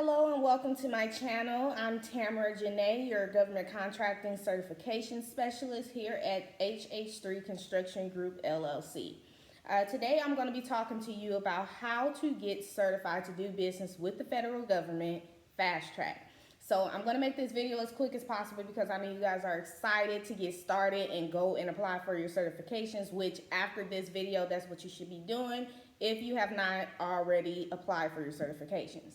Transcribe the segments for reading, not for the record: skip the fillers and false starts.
Hello and welcome to my channel. I'm Tamara Janee, your government contracting certification specialist here at HH3 Construction Group LLC. Today I'm going to be talking to you about how to get certified to do business with the federal government fast track. So I'm going to make this video as quick as possible because I know you guys are excited to get started and go and apply for your certifications, which after this video, that's what you should be doing if you have not already applied for your certifications.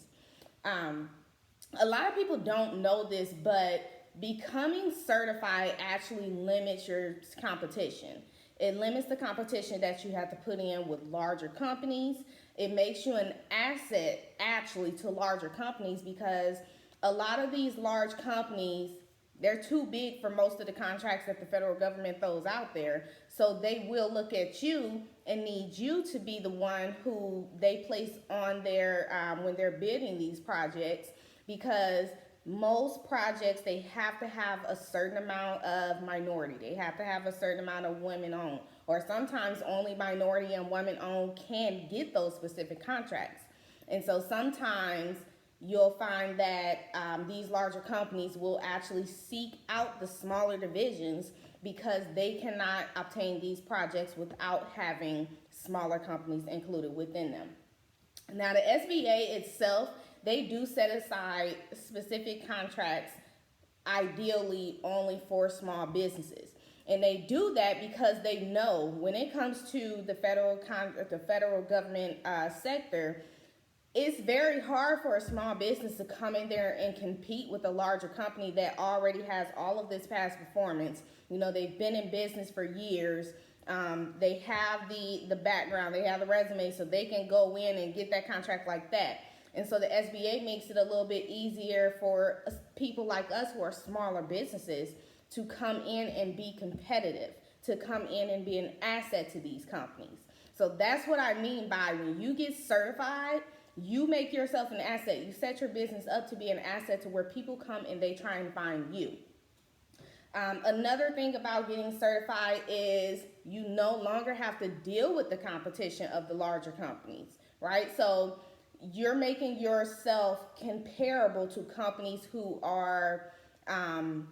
A lot of people don't know this, but becoming certified actually limits your competition. It limits the competition that you have to put in with larger companies. It makes you an asset actually to larger companies because a lot of these large companies, they're too big for most of the contracts that the federal government throws out there. So they will look at you and need you to be the one who they place on their, when they're bidding these projects, because most projects, they have to have a certain amount of minority. They have to have a certain amount of women owned, or sometimes only minority and women owned can get those specific contracts. And so sometimes you'll find that these larger companies will actually seek out the smaller divisions because they cannot obtain these projects without having smaller companies included within them. Now, the SBA itself, they do set aside specific contracts ideally only for small businesses. And they do that because they know when it comes to the federal government sector, it's very hard for a small business to come in there and compete with a larger company that already has all of this past performance. You know, they've been in business for years. They have the background, they have the resume, so they can go in and get that contract like that. And so the SBA makes it a little bit easier for people like us who are smaller businesses to come in and be competitive, to come in and be an asset to these companies. So that's what I mean by when you get certified, you make yourself an asset. You set your business up to be an asset to where people come and they try and find you. Another thing about getting certified is you no longer have to deal with the competition of the larger companies, right? So you're making yourself comparable to companies who are, I'm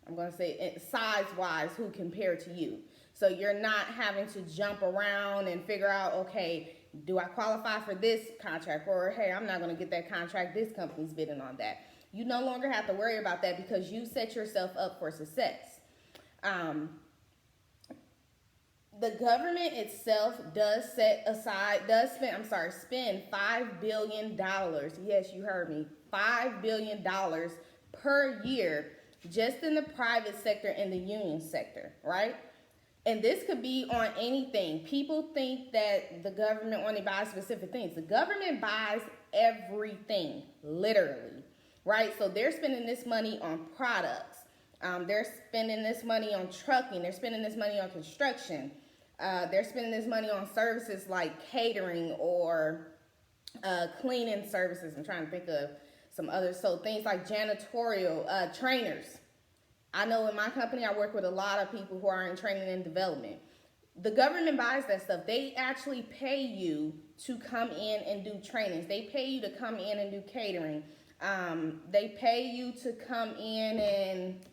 going to say size-wise, who compare to you. So you're not having to jump around and figure out, okay, do I qualify for this contract? Or, hey, I'm not going to get that contract. This company's bidding on that. You no longer have to worry about that because you set yourself up for success. The government itself does spend $5 billion. Yes, you heard me. $5 billion per year just in the private sector and the union sector, right? And this could be on anything. People think that the government only buys specific things. The government buys everything, literally, right? So they're spending this money on products. They're spending this money on trucking. They're spending this money on construction. They're spending this money on services like catering or cleaning services. I'm trying to think of some others. So things like janitorial, trainers. I know in my company, I work with a lot of people who are in training and development. The government buys that stuff. They actually pay you to come in and do trainings. They pay you to come in and do catering. They pay you to come in and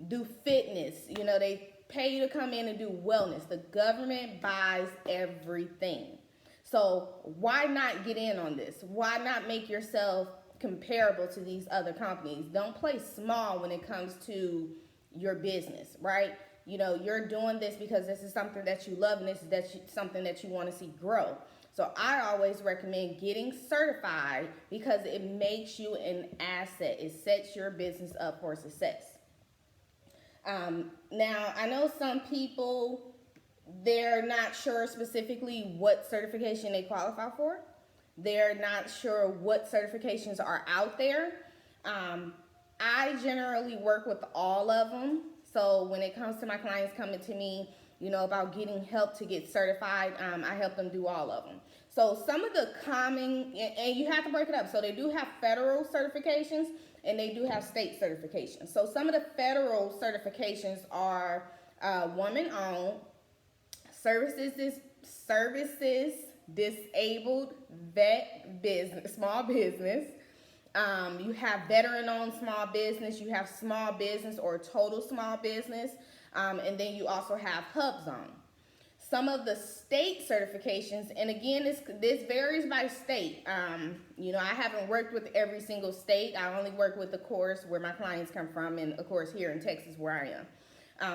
do fitness. You know, they pay you to come in and do wellness. The government buys everything. So why not get in on this? Why not make yourself comparable to these other companies? Don't play small when it comes to your business, right? You know, you're doing this because this is something that you love and this is something that you want to see grow. So I always recommend getting certified because it makes you an asset. It sets your business up for success. Now, I know some people, they're not sure specifically what certification they qualify for. They're not sure what certifications are out there. I generally work with all of them. So when it comes to my clients coming to me, you know, about getting help to get certified, I help them do all of them. So some of the common, and you have to break it up. So they do have federal certifications and they do have state certifications. So some of the federal certifications are woman-owned, services, disabled, vet business, small business, You have veteran-owned small business, you have small business or total small business, and then you also have hub zone. Some of the state certifications, and again, this varies by state. I haven't worked with every single state. I only work with, of course, where my clients come from, and of course here in Texas where I am.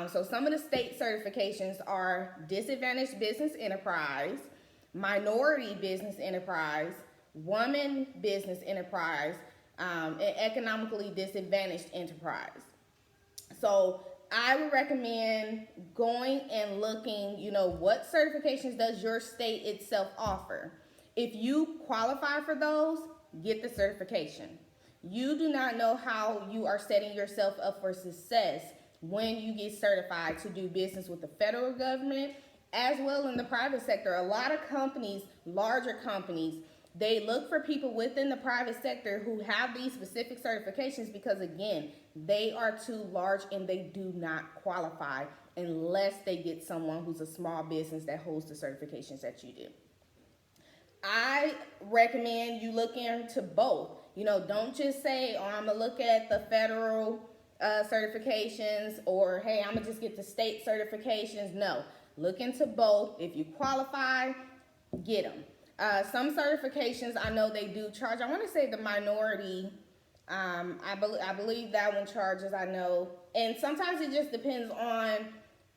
So some of the state certifications are disadvantaged business enterprise, minority business enterprise, woman business enterprise, and economically disadvantaged enterprise. So I would recommend going and looking, what certifications does your state itself offer? If you qualify for those, get the certification. You do not know how you are setting yourself up for success when you get certified to do business with the federal government as well in the private sector. A lot of companies, larger companies, they look for people within the private sector who have these specific certifications because, again, they are too large and they do not qualify unless they get someone who's a small business that holds the certifications that you do. I recommend you look into both. Don't just say, I'm going to look at the federal certifications, or, hey, I'm going to just get the state certifications. No, look into both. If you qualify, get them. Some certifications, I know they do charge. I want to say the minority, I believe that one charges, I know. And sometimes it just depends on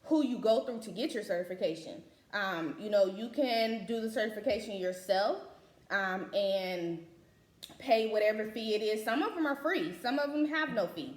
who you go through to get your certification. You can do the certification yourself and pay whatever fee it is. Some of them are free. Some of them have no fee.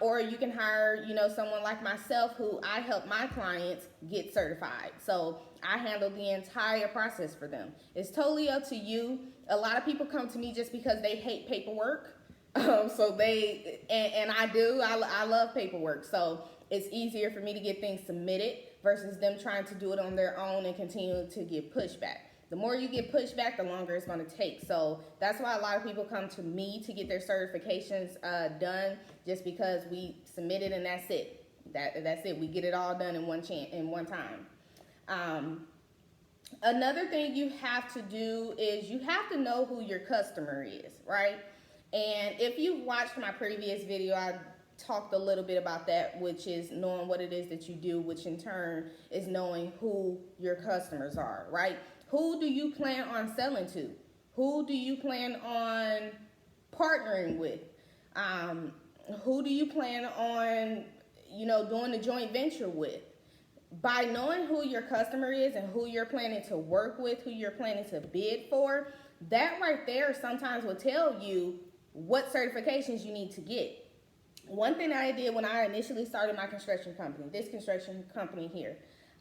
Or you can hire, someone like myself who I help my clients get certified. So I handle the entire process for them. It's totally up to you. A lot of people come to me just because they hate paperwork. So I love paperwork. So it's easier for me to get things submitted versus them trying to do it on their own and continue to get pushback. The more you get pushback, the longer it's going to take. So that's why a lot of people come to me to get their certifications done, just because we submit it and that's it. That's it. We get it all done in one time. Another thing you have to do is you have to know who your customer is, right? And if you've watched my previous video, I talked a little bit about that, which is knowing what it is that you do, which in turn is knowing who your customers are, right? Who do you plan on selling to? Who do you plan on partnering with? Who do you plan on, doing a joint venture with? By knowing who your customer is and who you're planning to work with, who you're planning to bid for, that right there sometimes will tell you what certifications you need to get. One thing I did when I initially started my construction company, this construction company here,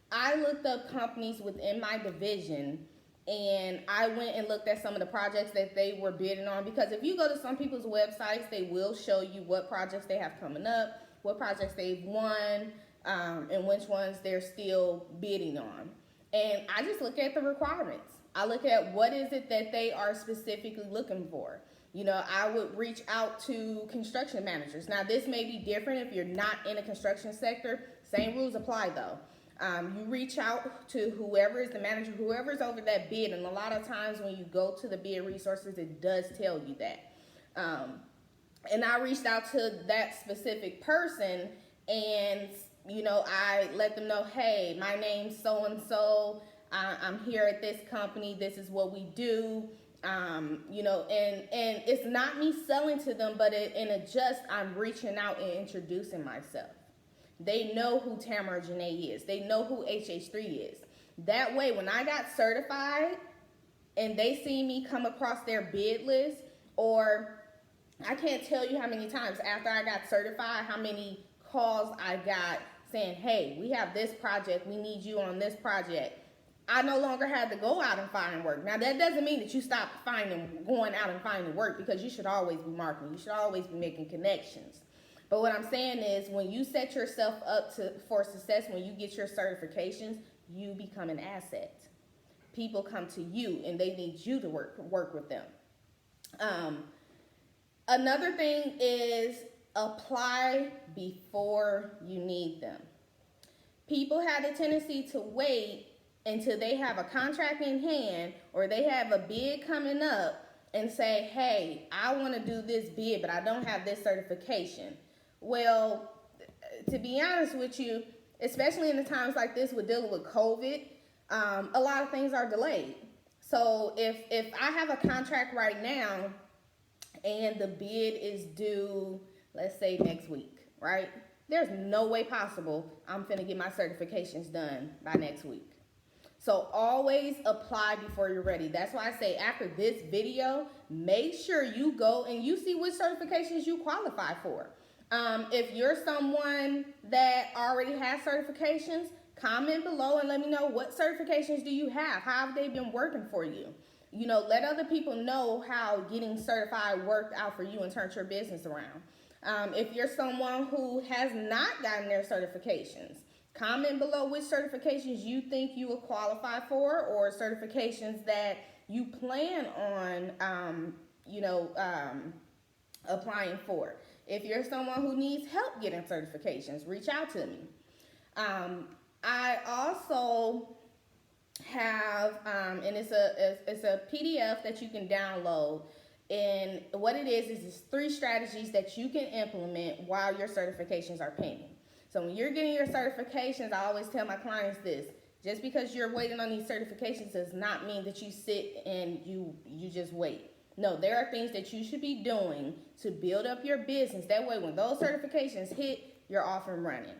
I looked up companies within my division and I went and looked at some of the projects that they were bidding on, because if you go to some people's websites, they will show you what projects they have coming up, what projects they've won, and which ones they're still bidding on. And I just look at the requirements. I look at what is it that they are specifically looking for. I would reach out to construction managers. Now, this may be different if you're not in a construction sector. Same rules apply, though. You reach out to whoever is the manager, whoever's over that bid, and a lot of times when you go to the bid resources, it does tell you that. And I reached out to that specific person, and I let them know, hey, my name's so-and-so, I'm here at this company, this is what we do. And it's not me selling to them, but I'm reaching out and introducing myself. They know who Tamara Janee is. They know who HH3 is. That way, when I got certified and they see me come across their bid list, or I can't tell you how many times after I got certified, how many calls I got saying, hey, we have this project, we need you on this project. I no longer had to go out and find work. Now, that doesn't mean that you stop going out and finding work, because you should always be marketing. You should always be making connections. But what I'm saying is, when you set yourself up for success, when you get your certifications, you become an asset. People come to you and they need you to work with them. Another thing is apply before you need them. People have a tendency to wait until they have a contract in hand or they have a bid coming up and say, hey, I want to do this bid, but I don't have this certification. Well, to be honest with you, especially in the times like this with dealing with COVID, a lot of things are delayed. So if I have a contract right now and the bid is due, let's say next week, right? There's no way possible I'm finna get my certifications done by next week. So always apply before you're ready. That's why I say after this video, make sure you go and you see which certifications you qualify for. If you're someone that already has certifications, comment below and let me know what certifications do you have? How have they been working for you? You know, let other people know how getting certified worked out for you and turned your business around. If you're someone who has not gotten their certifications, comment below which certifications you think you will qualify for or certifications that you plan on, applying for. If you're someone who needs help getting certifications, reach out to me. I also have, and it's a PDF that you can download. And what it is 3 strategies that you can implement while your certifications are pending. So when you're getting your certifications, I always tell my clients this: just because you're waiting on these certifications does not mean that you sit and you just wait. No, there are things that you should be doing to build up your business. That way, when those certifications hit, you're off and running.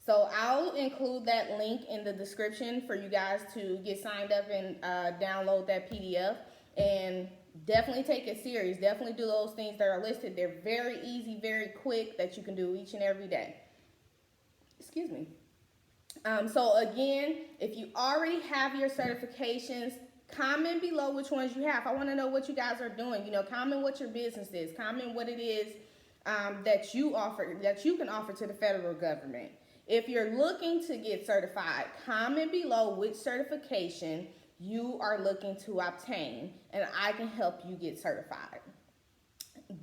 So I'll include that link in the description for you guys to get signed up and download that PDF. And definitely take it serious. Definitely do those things that are listed. They're very easy, very quick, that you can do each and every day. Excuse me. So again, if you already have your certifications, comment below which ones you have. I want to know what you guys are doing. You know, comment what your business is. Comment what it is that you offer, that you can offer to the federal government. If you're looking to get certified, comment below which certification you are looking to obtain, and I can help you get certified.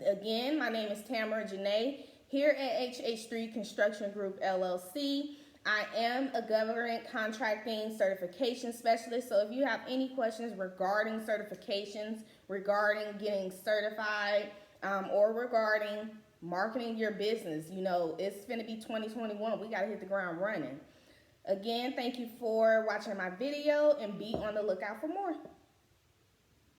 Again, my name is Tamara Janee here at HH3 Construction Group LLC. I am a government contracting certification specialist, so if you have any questions regarding certifications, regarding getting certified, or regarding marketing your business, you know, it's going to be 2021. We got to hit the ground running. Again, thank you for watching my video and be on the lookout for more.